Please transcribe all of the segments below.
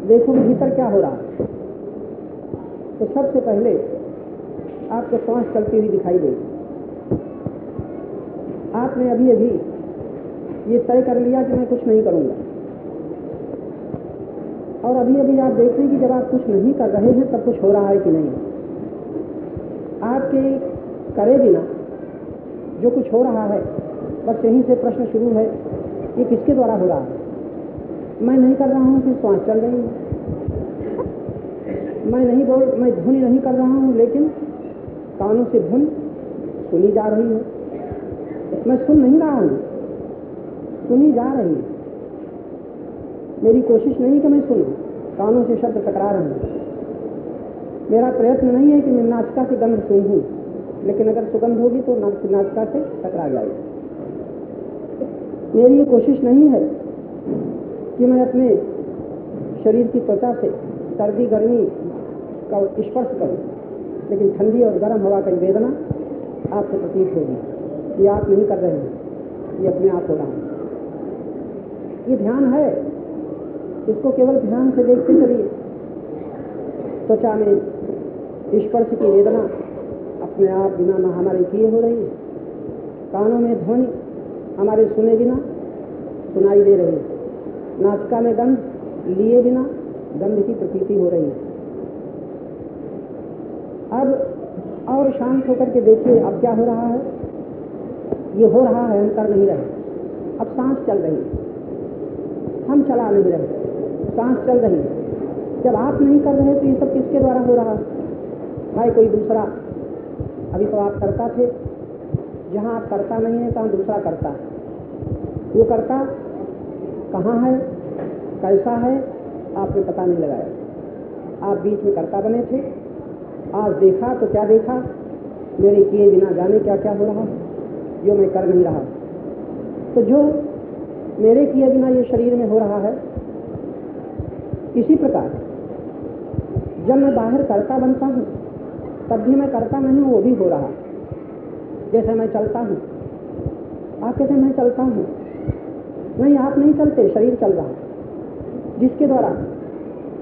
देखो भीतर क्या हो रहा है। तो सबसे पहले आपको सांस चलती हुई दिखाई देगी। आपने अभी अभी ये तय कर लिया कि मैं कुछ नहीं करूंगा, और अभी अभी आप देखें कि जब आप कुछ नहीं कर रहे हैं तब कुछ हो रहा है कि नहीं। आपके करे बिना जो कुछ हो रहा है, बस यहीं से प्रश्न शुरू है, ये किसके द्वारा हो रहा है। मैं नहीं कर रहा हूँ कि सांस चल रही है, मैं ध्वनि नहीं कर रहा हूँ लेकिन कानों से धुन सुनी जा रही है। मैं सुन नहीं रहा हूँ, सुनी जा रही है। मेरी कोशिश नहीं कि मैं सुनूं, कानों से शब्द टकरा रहे हैं। मेरा प्रयत्न नहीं है कि मैं नासिका से गंध सूंघूं, लेकिन अगर सुगंध होगी तो नासिका से टकरा जाएगी। मेरी ये कोशिश नहीं है कि मैं अपने शरीर की त्वचा से सर्दी गर्मी का स्पर्श करूं, लेकिन ठंडी और गर्म हवा की वेदना आपको प्रतीत होगी। ये आप नहीं कर रहे हैं, ये अपने आप हो रहा है। ये ध्यान है, इसको केवल ध्यान से देखते चलिए। त्वचा में स्पर्श की वेदना अपने आप बिना ना हमारे किए हो रही है। कानों में ध्वनि हमारे सुने बिना सुनाई दे रही है। नासिका में गंध लिए बिना गंध की प्रतीति हो रही है। अब और शांत होकर के देखिए, अब क्या हो रहा है। ये हो रहा है, हम कर नहीं रहे। अब सांस चल रही है, हम चला नहीं रहे, सांस चल रही है। जब आप नहीं कर रहे तो ये सब किसके द्वारा हो रहा है कोई दूसरा। अभी तो आप करता थे, जहाँ आप करता नहीं है तहाँ दूसरा करता है। वो करता कहाँ है, कैसा है, आपने पता नहीं लगाया। आप बीच में करता बने थे। आज देखा तो क्या देखा, मेरे किए बिना जाने क्या क्या हो रहा है, जो मैं कर नहीं रहा। तो जो मेरे किए बिना ये शरीर में हो रहा है, इसी प्रकार जब मैं बाहर करता बनता हूँ तब भी मैं करता नहीं हूँ, वो भी हो रहा। जैसे मैं चलता हूँ, आप कहते हैं मैं चलता हूँ, नहीं आप नहीं चलते, शरीर चल रहा है। जिसके द्वारा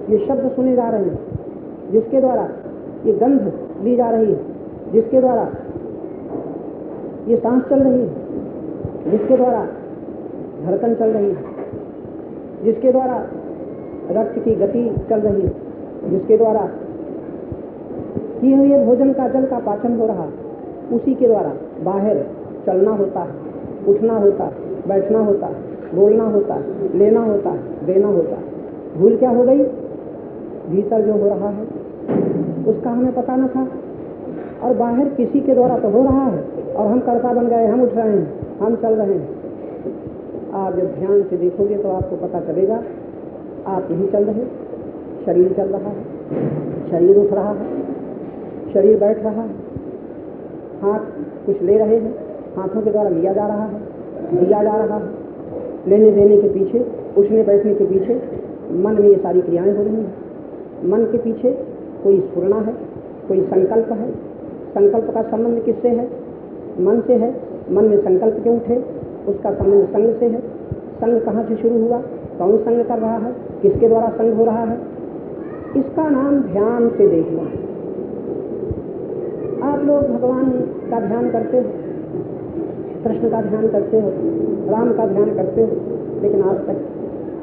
ये शब्द सुने जा रहे हैं, जिसके द्वारा ये गंध ली जा रही है, जिसके द्वारा ये सांस चल रही है, जिसके द्वारा धड़कन चल रही है, जिसके द्वारा रक्त की गति चल रही है, जिसके द्वारा किए हुए भोजन का जल का पाचन हो रहा, उसी के द्वारा बाहर चलना होता है, उठना होता है, बैठना होता है, बोलना होता है, लेना होता है, देना होता है। भूल क्या हो गई, भीतर जो हो रहा है उसका हमें पता न था, और बाहर किसी के द्वारा तो हो रहा है और हम कर्ता बन गए, हम उठ रहे हैं, हम चल रहे हैं। आप जब ध्यान से देखोगे तो आपको पता चलेगा आप नहीं चल रहे, शरीर चल रहा है, शरीर उठ रहा है, शरीर बैठ रहा है, हाथ कुछ ले रहे हैं, हाथों के द्वारा लिया जा रहा है, दिया जा रहा है। लेने देने के पीछे, उठने बैठने के पीछे मन में ये सारी क्रियाएं हो रही हैं। मन के पीछे कोई स्फुरना है, कोई संकल्प है। संकल्प का संबंध किससे है, मन से है। मन में संकल्प क्यों उठे, उसका संबंध संग से है। संग कहाँ से शुरू हुआ, कौन संग कर रहा है, किसके द्वारा संग हो रहा है, इसका नाम ध्यान से देखना है। आप लोग भगवान का ध्यान करते हो, कृष्ण का ध्यान करते हो, राम का ध्यान करते हो, लेकिन आज तक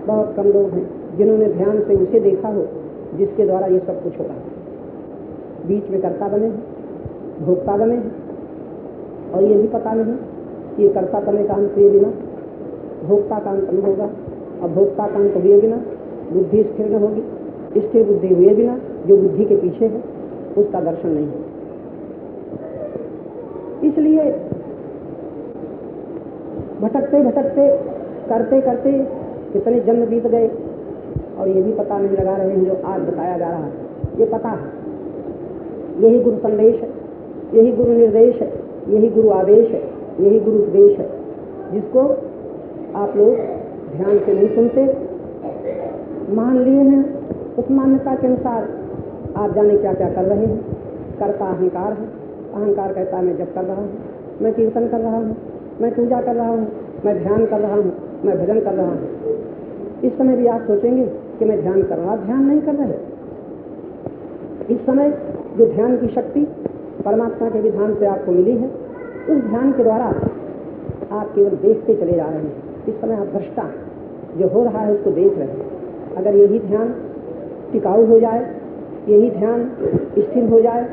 बहुत कम लोग हैं जिन्होंने ध्यान से उसे देखा हो जिसके द्वारा ये सब कुछ होता है। बीच में कर्ता बने हैं, भोक्ता बने हैं, और ये भी पता नहीं कि कर्ता बने का अंत हुए बिना भोक्ता का अंत नहीं होगा, और भोक्ता का अंत हुए बिना बुद्धि स्थिर न होगी, स्थिर बुद्धि हुए बिना जो बुद्धि के पीछे है उसका दर्शन नहीं है। इसलिए भटकते भटकते करते करते कितने जन्म बीत गए और ये भी पता नहीं लगा रहे हैं जो आज बताया जा रहा है। ये पता है, यही गुरु संदेश है, यही गुरु निर्देश है, यही गुरु आदेश है, यही गुरु उपदेश है, जिसको आप लोग ध्यान से नहीं सुनते, मान लिए हैं। उस मान्यता के अनुसार आप जाने क्या क्या कर रहे हैं। कर्ता अहंकार है, अहंकार कहता है मैं जप कर रहा हूँ, मैं कीर्तन कर रहा हूँ, मैं पूजा कर रहा हूँ, मैं ध्यान कर रहा हूँ, मैं भजन कर रहा हूँ। इस समय भी आप सोचेंगे कि मैं ध्यान कर रहा हूं, आप ध्यान नहीं कर रहे। इस समय जो ध्यान की शक्ति परमात्मा के विधान से आपको मिली है, उस ध्यान के द्वारा आप केवल देखते चले जा रहे हैं। इस समय आप दृष्टा हैं, जो हो रहा है उसको देख रहे हैं। अगर यही ध्यान टिकाऊ हो जाए, यही ध्यान स्थिर हो जाए,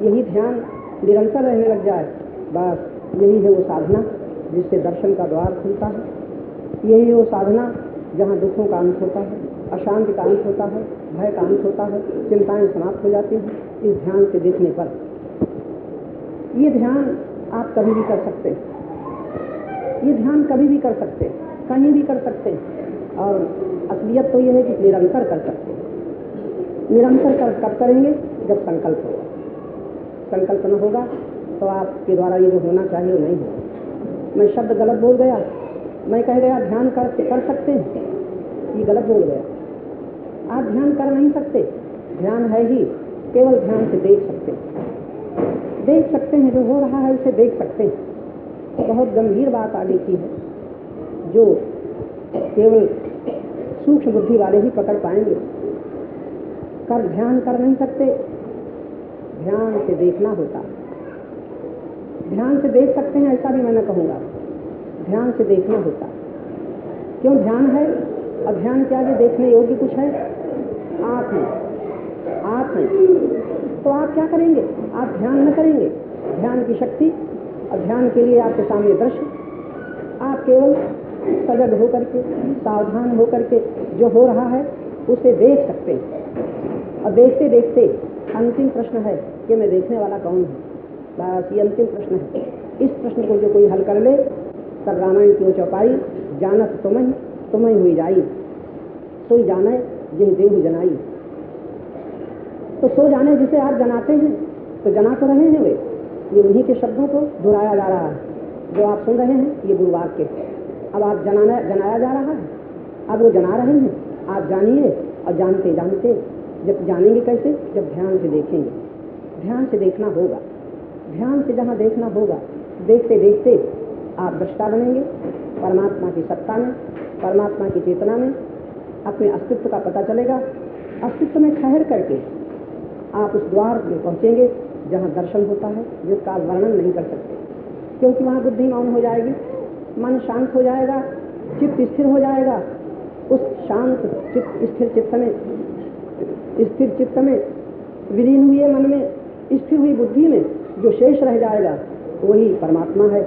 यही ध्यान निरंतर रहने लग जाए, बस यही है वो साधना जिससे दर्शन का द्वार खुलता है। यही है वो साधना जहाँ दुखों का अंत होता है, अशांति का अंत होता है, भय का अंत होता है, चिंताएं समाप्त हो जाती हैं इस ध्यान से देखने पर। ये ध्यान आप कभी भी कर सकते हैं, ये ध्यान कभी भी कर सकते हैं, कहीं भी कर सकते हैं। और असलियत तो ये है कि निरंतर कर सकते हैं। निरंतर कब करेंगे? जब संकल्प होगा। संकल्प न होगा तो आपके द्वारा ये जो होना चाहिए वो नहीं होगा। मैं शब्द गलत बोल गया, मैं कह गया ध्यान कर सकते हैं, ये गलत बोल गया। आप ध्यान कर नहीं सकते, ध्यान है ही केवल ध्यान से देख सकते हैं। देख सकते हैं, जो हो रहा है उसे देख सकते हैं। बहुत गंभीर बात आगे की है जो केवल सूक्ष्म बुद्धि वाले ही पकड़ पाएंगे। ध्यान कर नहीं सकते, ध्यान से देखना होता है। ध्यान से देख सकते हैं ऐसा भी मैं न कहूँगा, ध्यान से देखना होता है। क्यों? ध्यान है और ध्यान के आगे देखने योग्य कुछ है? आप हैं, आप हैं। तो आप क्या करेंगे? आप ध्यान न करेंगे। ध्यान की शक्ति और ध्यान के लिए आपके सामने दृश्य, आप केवल सजग होकर के, सावधान होकर के जो हो रहा है उसे देख सकते हैं। और देखते देखते अंतिम प्रश्न है कि मैं देखने वाला कौन हूँ। बस ये अंतिम प्रश्न है। इस प्रश्न को जो कोई हल कर ले, तब रामायण की चौपाई जानत तुम्हें हुई जाई, सोई जाने जिन देहु जनाई। तो सो जाने जिसे आप जनाते हैं, तो जना तो रहे हैं वे। ये उन्हीं के शब्दों को दोहराया जा रहा है जो आप सुन रहे हैं। ये गुरुवाक्य है। अब आप जनाया जा रहा है, अब वो जना रहे हैं। आप जानिए और जानते जानते, जब जानेंगे कैसे? जब ध्यान से देखेंगे। ध्यान से देखना होगा। ध्यान से जहाँ देखना होगा, देखते देखते आप दृष्टा बनेंगे। परमात्मा की सत्ता में, परमात्मा की चेतना में अपने अस्तित्व का पता चलेगा। अस्तित्व में ठहर करके आप उस द्वार में पहुँचेंगे जहाँ दर्शन होता है, जिसका आप वर्णन नहीं कर सकते। क्योंकि वहाँ बुद्धि मौन हो जाएगी, मन शांत हो जाएगा, चित्त स्थिर हो जाएगा। उस शांत चित्त, स्थिर चित्त में, विलीन हुए मन में, स्थिर हुई बुद्धि में जो शेष रह जाएगा वही परमात्मा है,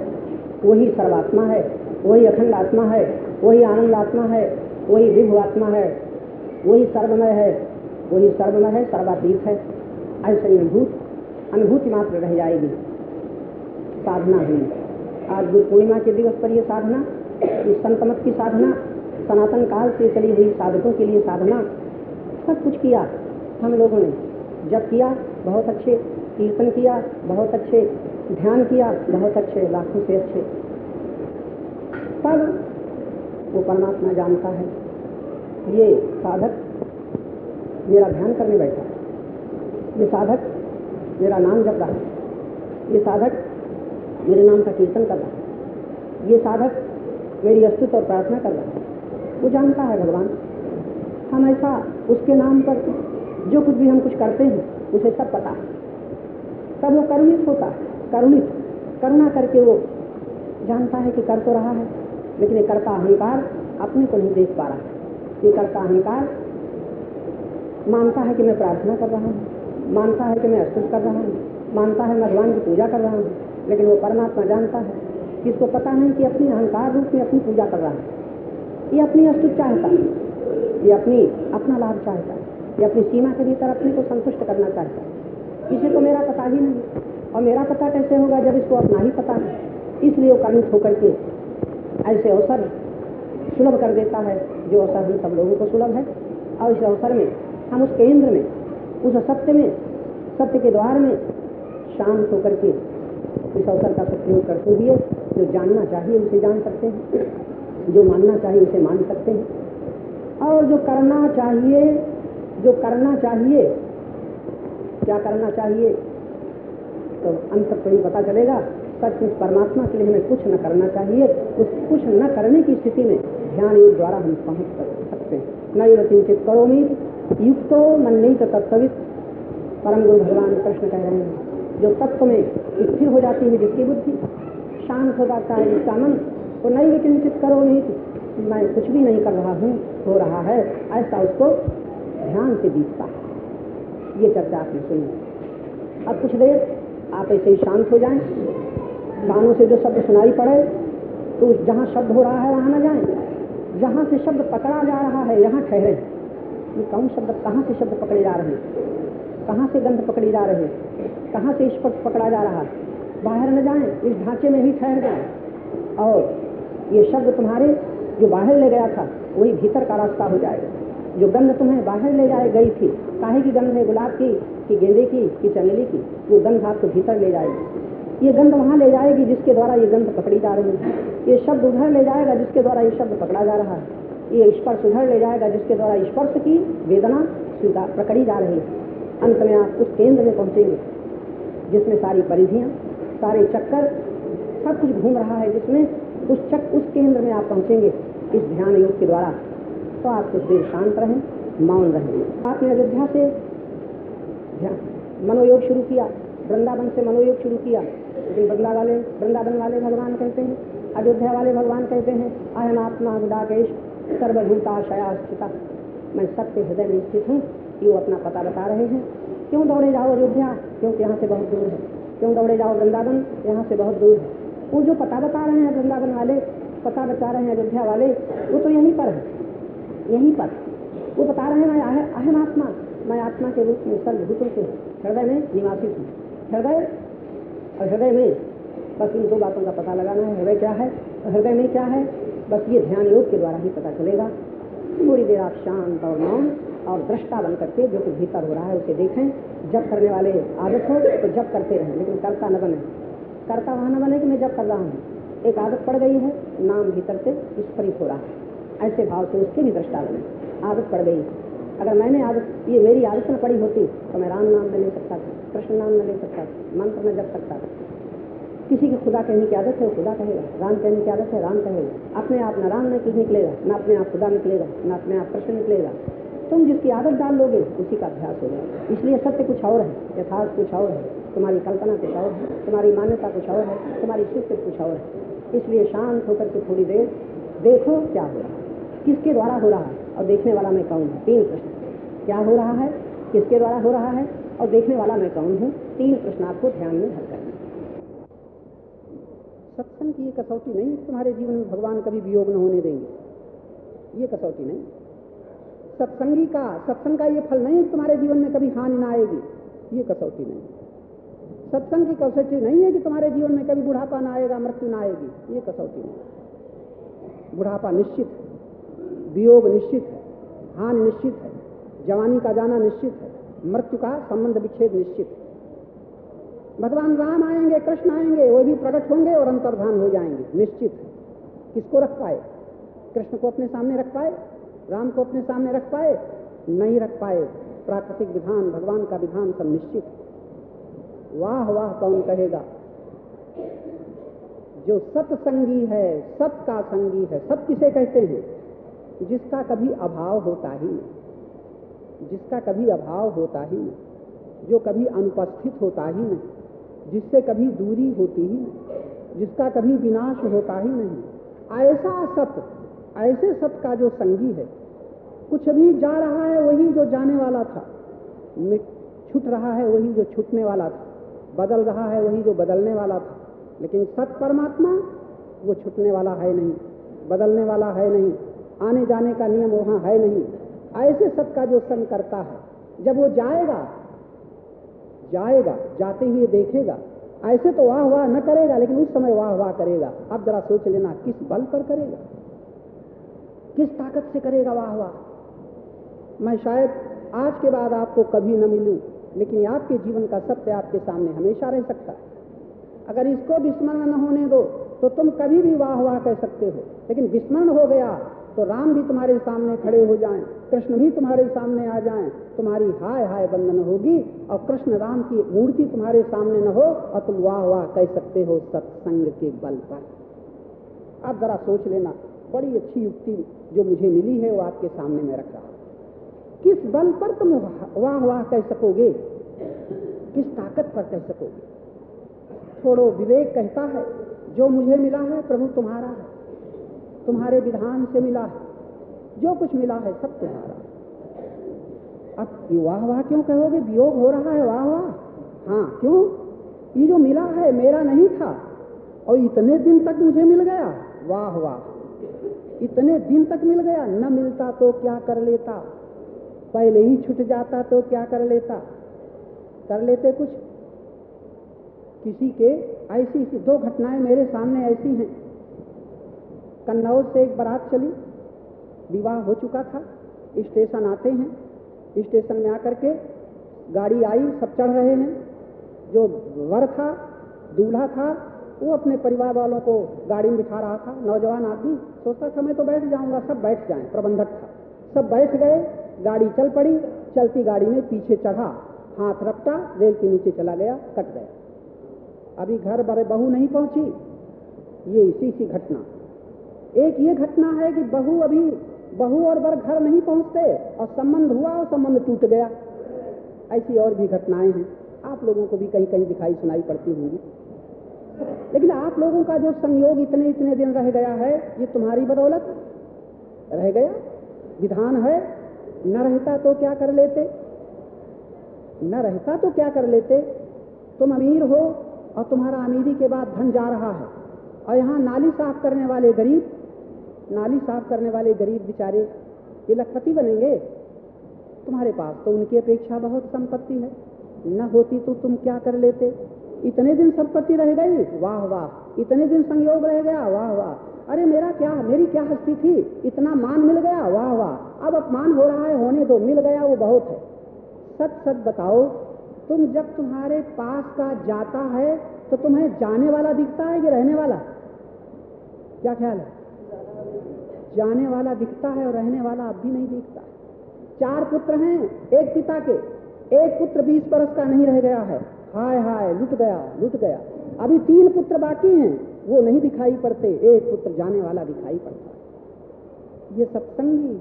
वही सर्वात्मा है, वही अखंड आत्मा है, वही आनंद आत्मा है, वही विभु आत्मा है, वही सर्वमय है, वही सर्वमय है, सर्वातीत है। ऐसी अनुभूति मात्र रह जाएगी। साधना हुई। आज गुरु पूर्णिमा के दिवस पर यह साधना, इस संतमत की साधना, सनातन काल से चली हुई साधकों के लिए साधना, सब कुछ किया हम लोगों ने। जप किया बहुत अच्छे, कीर्तन किया बहुत अच्छे, ध्यान किया बहुत अच्छे, लाखों से अच्छे। तब वो परमात्मा जानता है ये साधक मेरा ध्यान करने बैठा है, ये साधक मेरा नाम जप रहा है, ये साधक मेरे नाम का कीर्तन कर रहा है, ये साधक मेरी स्तुति और प्रार्थना कर रहा है। वो जानता है भगवान। हम ऐसा उसके नाम पर जो कुछ भी हम कुछ करते हैं उसे सब पता है। तब वो करुणित होता है, करुणा करके वो जानता है कि कर तो रहा है, लेकिन ये करता अहंकार अपने को नहीं देख पा रहा है। ये करता अहंकार मानता है कि मैं प्रार्थना कर रहा हूँ, मानता है कि मैं स्तुति कर रहा हूँ, मानता है मैं भगवान की पूजा कर रहा हूँ, लेकिन वो परमात्मा जानता है कि इसको पता नहीं कि अपनी अहंकार रूप में अपनी पूजा कर रहा है। ये अपनी स्तुति चाहता है, ये अपना लाभ चाहता है, ये अपनी सीमा के भीतर अपने को संतुष्ट करना चाहता है। इसे तो मेरा पता ही नहीं, और मेरा पता कैसे होगा जब इसको अपना ही पता है। इसलिए वो कर्मित होकर के ऐसे अवसर सुलभ कर देता है जो अवसर हम सब लोगों को सुलभ है। और इस अवसर में हम उस केंद्र में, उस सत्य में, सत्य के द्वार में शांत होकर के इस अवसर का सदुपयोग करते हुए जो जानना चाहिए उसे जान सकते हैं, जो मानना चाहिए उसे मान सकते हैं, और जो करना चाहिए क्या करना चाहिए तो अंत तक ही पता चलेगा। सचमुच परमात्मा के लिए हमें कुछ न करना चाहिए। उस कुछ न करने की स्थिति में ध्यान योग द्वारा हम पहुंच सकते हैं। नैव किंचित करोमि युक्तो मन्येत तत्त्ववित्। परम गुरु भगवान कृष्ण कह रहे हैं, जो तत्व में स्थिर हो जाती है जिसकी बुद्धि, शांत हो जाता है जिसका मन, तो नैव किंचित करोमि, मैं कुछ भी नहीं कर रहा हूँ, हो रहा है, ऐसा उसको ध्यान से दिखता है। ये चर्चा आपने सुनी। अब कुछ देर आप ऐसे ही शांत हो जाएं, कानों से जो शब्द सुनाई पड़े तो जहाँ शब्द हो रहा है वहाँ न जाएं, जहाँ से शब्द पकड़ा जा रहा है यहाँ ठहरे। ये कौन शब्द, कहाँ से शब्द पकड़े जा रहे हैं, कहाँ से गंध पकड़ी जा रही है, कहाँ से स्पर्श पकड़ा जा रहा है, बाहर न जाएं, इस ढांचे में ही ठहर जाएं। और ये शब्द तुम्हारे जो बाहर ले गया था वही भीतर का रास्ता हो जाएगा। जो गंध तुम्हें बाहर ले जाए गई थी, काहे की गंध है, गुलाब की कि गेंदे की कि चमेली की, वो गंध आपको भीतर ले जाएगी। ये गंध वहाँ ले जाएगी जिसके द्वारा ये गंध पकड़ी जा रही है। ये शब्द उधर ले जाएगा जिसके द्वारा ये शब्द पकड़ा जा रहा है। ये स्पर्श उधर ले जाएगा जिसके द्वारा स्पर्श की वेदना पकड़ी जा रही है। अंत में आप उस केंद्र में पहुंचेंगे जिसमें सारी परिधियां, सारे चक्कर, सब कुछ घूम रहा है, जिसमें उस केंद्र में आप पहुंचेंगे इस ध्यान योग के द्वारा। तो आप कुछ देर शांत रहें, मौन रहें। आपने अयोध्या से मनोयोग शुरू किया, वृंदावन से मनोयोग शुरू किया, लेकिन वृंदावन वाले भगवान कहते हैं, अयोध्या वाले भगवान कहते हैं, अहम आत्मा गुडाकेश सर्वभूताशया स्थिता, मैं सबके हृदय में स्थित हूँ। ये अपना पता बता रहे हैं। क्यों दौड़े जाओ अयोध्या, क्योंकि यहाँ से बहुत दूर है। क्यों दौड़े जाओ वृंदावन, यहाँ से बहुत दूर है। वो जो पता बता रहे हैं वृंदावन वाले, पता बता रहे हैं अयोध्या वाले, वो तो यहीं पर है, यहीं पर वो बता रहे हैं, मैं अहम आत्मा, मैं आत्मा के रूप में सर्वभूतों के हृदय में निवासी हूँ। हृदय और हृदय में बस इन दो बातों का पता लगाना है। हृदय क्या है और हृदय में क्या है, बस ये ध्यान योग के द्वारा ही पता चलेगा। थोड़ी देर आप शांत और मौन और दृष्टा बन करके जो कुछ भीतर हो रहा है उसे देखें। जब करने वाले आदत हो तो जब करते रहें, लेकिन करता न बने। करता वहाँ न बने कि मैं जब कर रहा हूँ। एक आदत पड़ गई है, नाम भीतर से स्फुरित हो रहा है, ऐसे भाव से उसके भी दृष्टा बने। आदत पड़ गई, अगर मैंने आदत, ये मेरी आदत न पड़ी होती तो मैं राम नाम न ले सकता था, कृष्ण नाम न ले सकता था, मंत्र न जप सकता था। किसी की खुदा कहने की आदत है वो खुदा कहेगा, राम कहने की आदत है राम कहेगा। अपने आप न राम न निकलेगा, न अपने आप खुदा निकलेगा, न अपने आप कृष्ण निकलेगा। तुम जिसकी आदत डाल लोगे उसी का अभ्यास होगा। इसलिए सत्य कुछ और है, यथार्थ कुछ और है, तुम्हारी कल्पना कुछ और है, तुम्हारी मान्यता कुछ और है, तुम्हारी स्वीकृति कुछ और है। इसलिए शांत होकर के थोड़ी देर देखो क्या हो रहा है, किसके द्वारा हो रहा है और देखने वाला मैं कौन हूँ। 3 प्रश्न, क्या हो रहा है, किसके द्वारा हो रहा है और देखने वाला मैं कौन हूँ। 3 प्रश्न आपको ध्यान में धर करना। सत्संग की ये कसौटी नहीं कि तुम्हारे जीवन में भगवान कभी वियोग न होने देंगे, ये कसौटी नहीं। सत्संग का ये फल नहीं कि तुम्हारे जीवन में कभी हानि ना आएगी, ये कसौटी नहीं। सत्संग की कसौटी नहीं है कि तुम्हारे जीवन में कभी बुढ़ापा ना आएगा, मृत्यु ना आएगी, ये कसौटी नहीं। बुढ़ापा निश्चित है, वियोग निश्चित है, हानि निश्चित है, जवानी का जाना निश्चित है, मृत्यु का संबंध विच्छेद निश्चित है। भगवान राम आएंगे, कृष्ण आएंगे, वो भी प्रकट होंगे और अंतर्धान हो जाएंगे, निश्चित है। किसको रख पाए? कृष्ण को अपने सामने रख पाए? राम को अपने सामने रख पाए? नहीं रख पाए। प्राकृतिक विधान, भगवान का विधान सब निश्चित है। वाह वाह कौन कहेगा? जो सत्संगी है, सत का संगी है। सत किसे कहते हैं? जिसका कभी अभाव होता ही नहीं, जिसका कभी अभाव होता ही नहीं, जो कभी अनुपस्थित होता ही नहीं, जिससे कभी दूरी होती ही नहीं, जिसका कभी विनाश होता ही नहीं। ऐसा सत, ऐसे सत का जो संगी है, कुछ भी जा रहा है वही जो जाने वाला था, छूट रहा है वही जो छूटने वाला था, बदल रहा है वही जो बदलने वाला था। लेकिन सत परमात्मा वो छूटने वाला है नहीं, बदलने वाला है नहीं, आने जाने का नियम वहां है नहीं। ऐसे सत का जो संग करता है, जब वो जाएगा जाते हुए देखेगा, ऐसे तो वाह वाह न करेगा, लेकिन उस समय वाह वाह करेगा। अब जरा सोच लेना, किस बल पर करेगा, किस ताकत से करेगा वाह वाह। मैं शायद आज के बाद आपको कभी न मिलूं, लेकिन आपके जीवन का सत्य आपके सामने हमेशा रह सकता है। अगर इसको विस्मरण न होने दो तो तुम कभी भी वाह वाह कह सकते हो, लेकिन विस्मरण हो गया तो राम भी तुम्हारे सामने खड़े हो जाएं, कृष्ण भी तुम्हारे सामने आ जाएं, तुम्हारी हाय हाय बंदन होगी और कृष्ण राम की मूर्ति तुम्हारे सामने न हो और तुम वाह वाह कह सकते हो सत्संग के बल पर। अब जरा सोच लेना, बड़ी अच्छी युक्ति जो मुझे मिली है वो आपके सामने मैं रख रहा हूं। किस बल पर तुम वाह वाह कह सकोगे, किस ताकत पर कह सकोगे? छोड़ो, विवेक कहता है जो मुझे मिला है प्रभु तुम्हारा है, तुम्हारे विधान से मिला है, जो कुछ मिला है सब तुम्हारा। अब वाह वाह क्यों कहोगे? वियोग हो रहा है, वाह वाह। हाँ, क्यों? ये जो मिला है मेरा नहीं था और इतने दिन तक मुझे मिल गया, वाह वाह। इतने दिन तक मिल गया, न मिलता तो क्या कर लेता, पहले ही छूट जाता तो क्या कर लेता, कर लेते कुछ। किसी के ऐसी 2 घटनाएं मेरे सामने ऐसी हैं। कन्नौज से एक बारात चली, विवाह हो चुका था, स्टेशन आते हैं, स्टेशन में आकर के गाड़ी आई, सब चढ़ रहे हैं। जो वर था, दूल्हा था, वो अपने परिवार वालों को गाड़ी में बिठा रहा था। नौजवान आदमी सोचता था मैं तो बैठ जाऊंगा, सब बैठ जाएं, प्रबंधक था, सब बैठ गए, गाड़ी चल पड़ी। चलती गाड़ी में पीछे चढ़ा, हाथ रपटा, रेल के नीचे चला गया, कट गया। अभी घर बड़े बहू नहीं पहुंची, ये इसी सी घटना। एक ये घटना है कि बहू और बर घर नहीं पहुंचते और संबंध हुआ और संबंध टूट गया। ऐसी और भी घटनाएं हैं, आप लोगों को भी कहीं कहीं दिखाई सुनाई पड़ती होंगी। लेकिन आप लोगों का जो संयोग इतने इतने दिन रह गया है, ये तुम्हारी बदौलत रह गया। विधान है, न रहता तो क्या कर लेते, न रहता तो क्या कर लेते। तुम अमीर हो और तुम्हारा अमीरी के बाद धन जा रहा है, और यहाँ नाली साफ करने वाले गरीब, नाली साफ करने वाले गरीब बेचारे ये लखपति बनेंगे। तुम्हारे पास तो उनकी अपेक्षा बहुत संपत्ति है, न होती तो तुम क्या कर लेते। इतने दिन संपत्ति रह गई, वाह वाह। इतने दिन संयोग रह गया, वाह वाह। अरे मेरी क्या हस्ती थी, इतना मान मिल गया, वाह वाह। अब अपमान हो रहा है, होने दो, मिल गया वो बहुत है। सच सच बताओ, तुम जब तुम्हारे पास का जाता है तो तुम्हें जाने वाला दिखता है कि रहने वाला? क्या ख्याल है? जाने वाला दिखता है और रहने वाला अब भी नहीं दिखता। 4 पुत्र हैं एक पिता के, एक पुत्र 20 बरस का नहीं रह गया है, हाय हाय लुट गया। अभी 3 पुत्र बाकी हैं, वो नहीं दिखाई पड़ते, एक पुत्र जाने वाला दिखाई पड़ता है। ये सत्संगी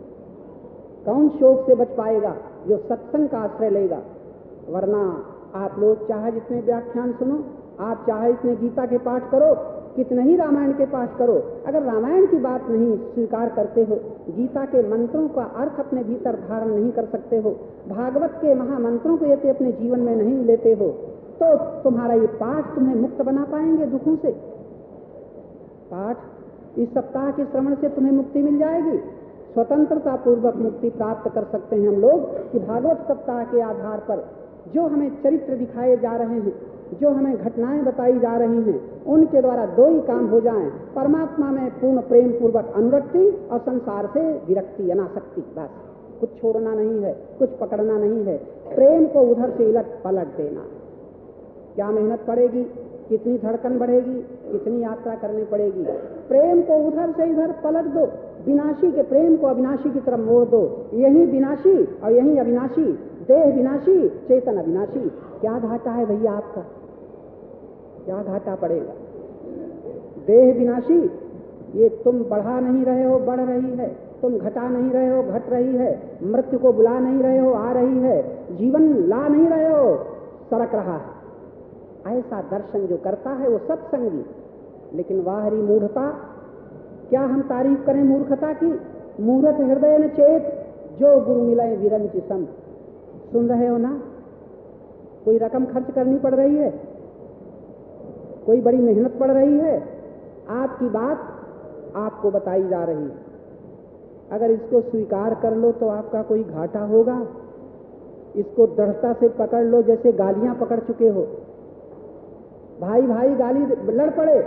कौन शोक से बच पाएगा? जो सत्संग का आश्रय लेगा। वरना आप लोग चाहे जितने व्याख्यान सुनो, आप चाहे इतने गीता के पाठ करो, कितने ही रामायण के पाठ करो, अगर रामायण की बात नहीं स्वीकार करते हो, गीता के मंत्रों का अर्थ अपने भीतर धारण नहीं कर सकते हो, भागवत के महामंत्रों को यदि अपने जीवन में नहीं लेते हो, तो तुम्हारा ये पाठ तुम्हें मुक्त बना पाएंगे दुखों से। पाठ इस सप्ताह के श्रवण से तुम्हें मुक्ति मिल जाएगी। स्वतंत्रता पूर्वक मुक्ति प्राप्त कर सकते हैं हम लोग कि भागवत सप्ताह के आधार पर जो हमें चरित्र दिखाए जा रहे हैं, जो हमें घटनाएं बताई जा रही हैं, उनके द्वारा 2 ही काम हो जाएं, परमात्मा में पूर्ण प्रेम पूर्वक अनुरक्ति और संसार से विरक्ति, अनासक्ति। बस कुछ छोड़ना नहीं है, कुछ पकड़ना नहीं है, प्रेम को उधर से इलट पलट देना। क्या मेहनत पड़ेगी, कितनी धड़कन बढ़ेगी, कितनी यात्रा करनी पड़ेगी, प्रेम को उधर से इधर पलट दो। विनाशी के प्रेम को अविनाशी की तरफ मोड़ दो। यही विनाशी और यही अविनाशी, देह विनाशी चेतन अविनाशी। क्या घाटा है भैया आपका? क्या घाटा पड़ेगा? देह विनाशी, ये तुम बढ़ा नहीं रहे हो, बढ़ रही है, तुम घटा नहीं रहे हो, घट रही है, मृत्यु को बुला नहीं रहे हो, आ रही है, जीवन ला नहीं रहे हो, सरक रहा है। ऐसा दर्शन जो करता है वो सत्संगी। लेकिन वाहरी मूढ़ता, क्या हम तारीफ करें मूर्खता की? मूर्ख हृदय न चेत, जो गुरु मिले विरंच सम। सुन रहे हो ना? कोई रकम खर्च करनी पड़ रही है, कोई बड़ी मेहनत पड़ रही है, आपकी बात आपको बताई जा रही है। अगर इसको स्वीकार कर लो तो आपका कोई घाटा होगा। इसको दृढ़ता से पकड़ लो जैसे गालियां पकड़ चुके हो। भाई भाई गाली लड़ पड़े,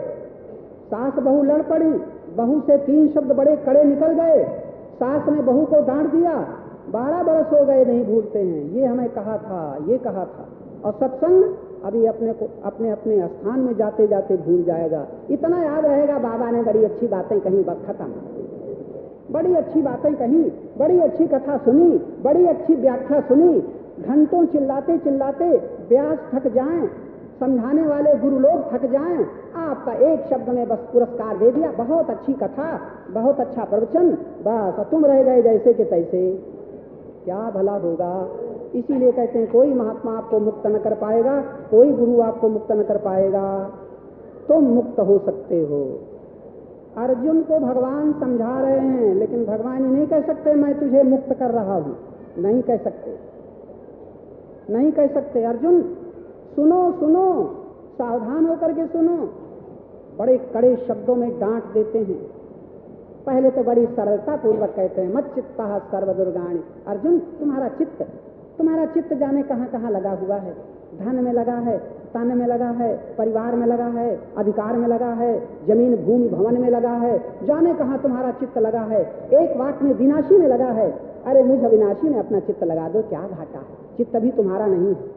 सास बहू लड़ पड़ी, बहू से 3 शब्द बड़े कड़े निकल गए, सास ने बहू को डांट दिया, 12 बरस हो गए नहीं भूलते हैं, ये हमें कहा था, ये कहा था। और सत्संग अभी अपने अपने स्थान में जाते जाते भूल जाएगा। इतना याद रहेगा बाबा ने बड़ी अच्छी बातें कही, बस खत्म। बड़ी अच्छी बातें कही, बड़ी अच्छी कथा सुनी, बड़ी अच्छी व्याख्या सुनी, घंटों चिल्लाते चिल्लाते व्यास थक जाएं, समझाने वाले गुरु लोग थक जाएं, आपका एक शब्द में बस पुरस्कार दे दिया, बहुत अच्छी कथा, बहुत अच्छा प्रवचन, बस तुम रह गए जैसे कि तैसे, क्या भला होगा। इसीलिए कहते हैं कोई महात्मा आपको मुक्त न कर पाएगा, कोई गुरु आपको मुक्त न कर पाएगा, तुम मुक्त हो सकते हो। अर्जुन को भगवान समझा रहे हैं, लेकिन भगवान ही नहीं कह सकते मैं तुझे मुक्त कर रहा हूं, नहीं कह सकते, नहीं कह सकते। अर्जुन सुनो सुनो, सावधान होकर के सुनो। बड़े कड़े शब्दों में डांट देते हैं, पहले तो बड़ी सरलता पूर्वक कहते हैं मत चित्ता सर्वदुर्गाणि। अर्जुन तुम्हारा चित्त जाने कहां कहां लगा हुआ है, धन में लगा है, तन में लगा है, परिवार में लगा है, अधिकार में लगा है, जमीन भूमि भवन में लगा है, जाने कहां तुम्हारा चित्त लगा है। एक वाक में विनाशी में लगा है, अरे मुझ अविनाशी में अपना चित्त लगा दो, क्या घाटा है। चित्त भी तुम्हारा नहीं है,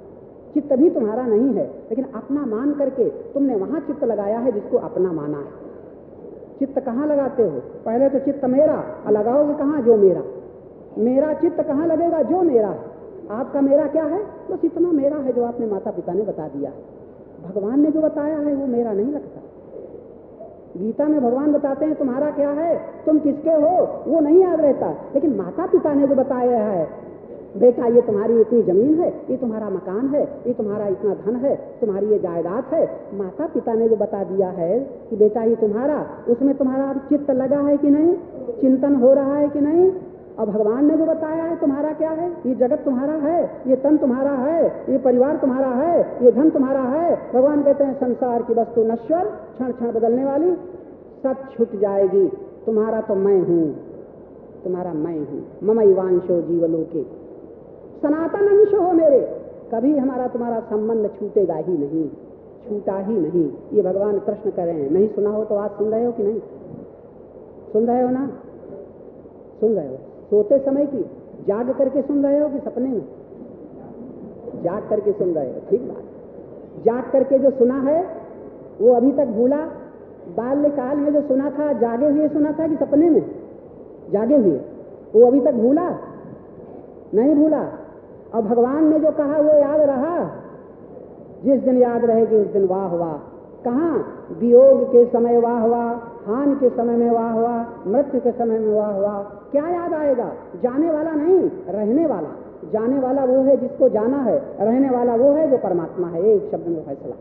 चित्त भी तुम्हारा नहीं है, लेकिन अपना मान करके तुमने वहां चित्त लगाया है जिसको अपना माना है। चित्त कहां लगाते हो, पहले तो चित्त मेरा, लगाओगे कहां, जो मेरा। मेरा चित्त कहां लगेगा, जो मेरा है। आपका मेरा क्या है, बस इतना मेरा है जो आपने माता पिता ने बता दिया है। भगवान ने जो बताया है वो मेरा नहीं लगता। गीता में भगवान बताते हैं तुम्हारा क्या है, तुम किसके हो, वो नहीं याद रहता, लेकिन माता पिता ने जो बताया है, बेटा ये तुम्हारी इतनी जमीन है, ये तुम्हारा मकान है, ये तुम्हारा इतना धन है, तुम्हारी ये जायदाद है, माता पिता ने जो बता दिया है कि बेटा ये तुम्हारा, उसमें तुम्हारा चित्त लगा है कि नहीं, चिंतन हो रहा है कि नहीं। और भगवान ने जो बताया है तुम्हारा क्या है, ये जगत तुम्हारा है, ये तन तुम्हारा है, ये परिवार तुम्हारा है, ये धन तुम्हारा है। भगवान कहते हैं संसार की वस्तु नश्वर, क्षण क्षण बदलने वाली, सब छूट जाएगी, तुम्हारा तो मैं हूं, तुम्हारा मैं हूं। ममैवांशो जीवलोके, सनातन अंश हो मेरे, कभी हमारा तुम्हारा संबंध छूटेगा ही नहीं, छूटा ही नहीं। ये भगवान प्रश्न कर रहे हैं, नहीं सुना हो तो आज सुन रहे हो कि नहीं, सुन रहे हो ना, सुन रहे हो। सोते समय की जाग करके सुन रहे हो कि सपने में, जाग करके सुन रहे हो, ठीक बात। जाग करके जो सुना है वो अभी तक भूला, बाल्यकाल में जो सुना था जागे हुए सुना था कि सपने में, जागे हुए, वो अभी तक भूला नहीं, भूला। और भगवान ने जो कहा वो याद रहा, जिस दिन याद रहेगी उस दिन वाह वाह। कहाँ, वियोग के समय वाह वाह, हानि के समय में वाह वाह, मृत्यु के समय में वाह वाह। क्या याद आएगा, जाने वाला नहीं, रहने वाला। जाने वाला वो है जिसको जाना है, रहने वाला वो है जो परमात्मा है। एक शब्द में फैसला,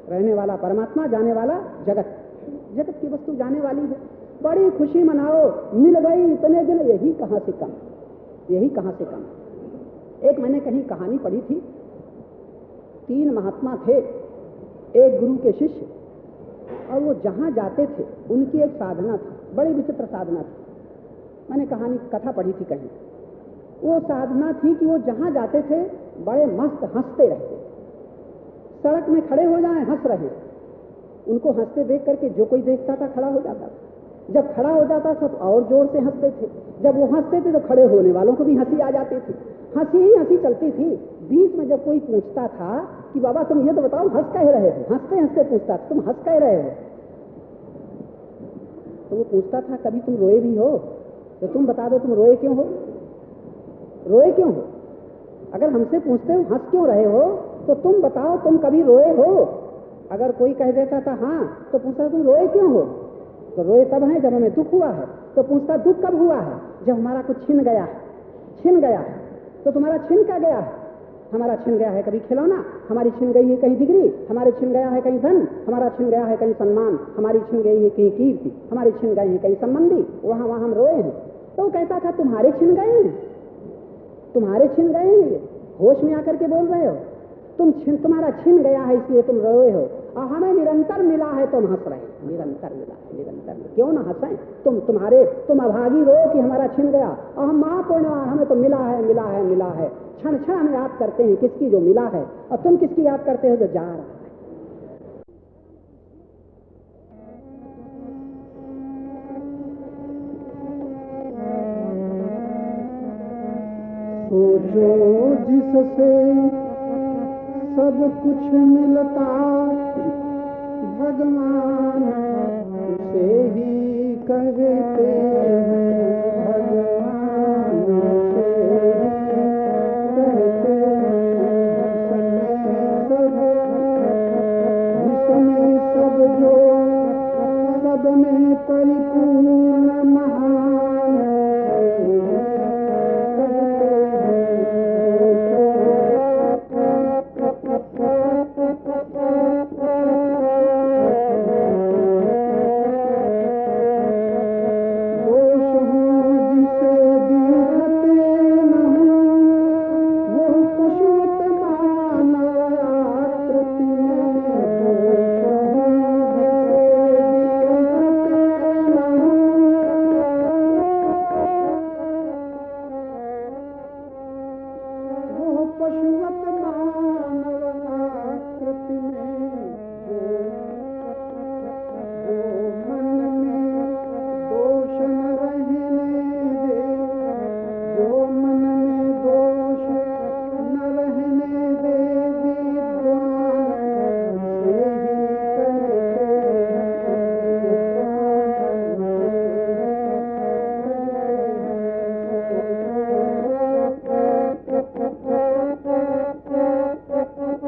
रहने वाला परमात्मा, जाने वाला जगत। जगत की वस्तु जाने वाली है, बड़ी खुशी मनाओ, मिल गई इतने दिन, यही कहां से कम, यही कहां से कम। एक मैंने कहीं कहानी पढ़ी थी, 3 महात्मा थे, एक गुरु के शिष्य, और वो जहां जाते थे उनकी एक साधना थी, बड़ी विचित्र साधना थी। मैंने कहानी कथा पढ़ी थी कहीं, वो साधना थी कि वो जहां जाते थे बड़े मस्त हंसते रहते, सड़क में खड़े हो जाएं हंस रहे, उनको हंसते देख करके जो कोई देखता था खड़ा हो जाता था। जब खड़ा हो जाता था तो और जोर से हंसते थे, जब वो हंसते थे तो खड़े होने वालों को भी हंसी आ जाती थी, हंसी ही हंसी चलती थी। बीच में जब कोई पूछता था कि बाबा तुम ये तो बताओ हंस कह रहे हो, हंसते हंसते पूछता था तुम हंस कह रहे हो, तो वो पूछता था कभी तुम रोए भी हो, तो तुम बता दो तुम रोए क्यों हो, रोए क्यों हो। अगर हमसे पूछते हो हंस क्यों रहे हो तो तुम बताओ तुम कभी रोए हो। अगर कोई कह देता था हाँ, तो पूछता तुम रोए क्यों हो, तो रोए तब है जब हमें दुख हुआ है। तो पूछता दुख कब हुआ है, जब हमारा कुछ छिन गया है, छिन गया है। तो तुम्हारा छिन क्या गया है, हमारा छिन गया है कभी खिलौना, हमारी छिन गई है कहीं डिग्री, हमारे छिन गया है कहीं धन, हमारा छिन गया है कहीं सम्मान, हमारी छिन गई है कहीं कीर्ति, हमारी छिन गए हैं कहीं संबंधी, वहां वहां हम रोए हैं। तो वो कहता था तुम्हारे छिन गए हैं, तुम्हारे छिन गए हैं, ये होश में आकर के बोल रहे हो, तुम्हारा छिन गया है इसलिए तुम रोए हो, और हमें निरंतर मिला है तुम हंस रहे, निरंतर मिला है, निरंतर मिला। क्यों ना हंसें, तुम अभागी रो कि हमारा छिन गया, और हम महापुण्यवान, हमें तो मिला है मिला है मिला है। क्षण क्षण हम याद करते हैं किसकी जो मिला है, और तुम किसकी याद करते हो जो जा रहा है। सोचो जिससे सब कुछ मिलता, भगवान से ही कहते हैं, भगवान से ही कहते हैं। सब पशुवत मानव आकृति में जो मन में दोष न रहने दे, जो मन में दोष न रहने दे, विद्वान से ही करते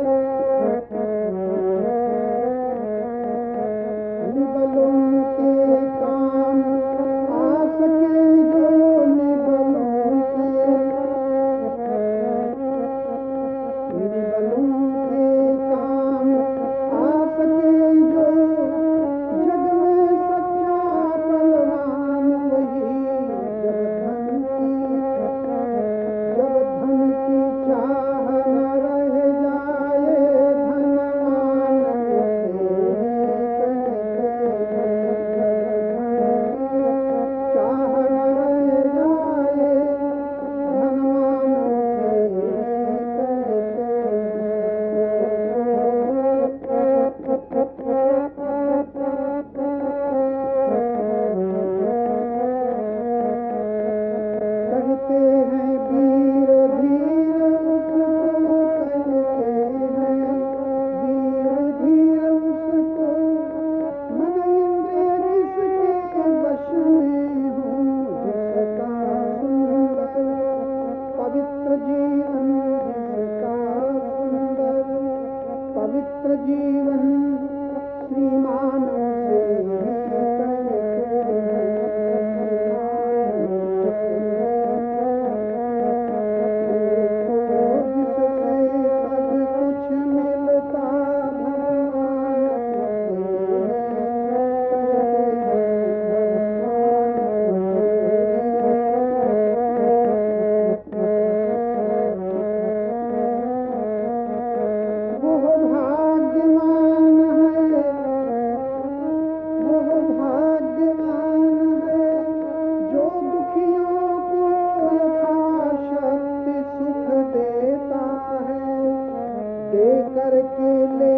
पवित्र जीवन श्रीमान करके ले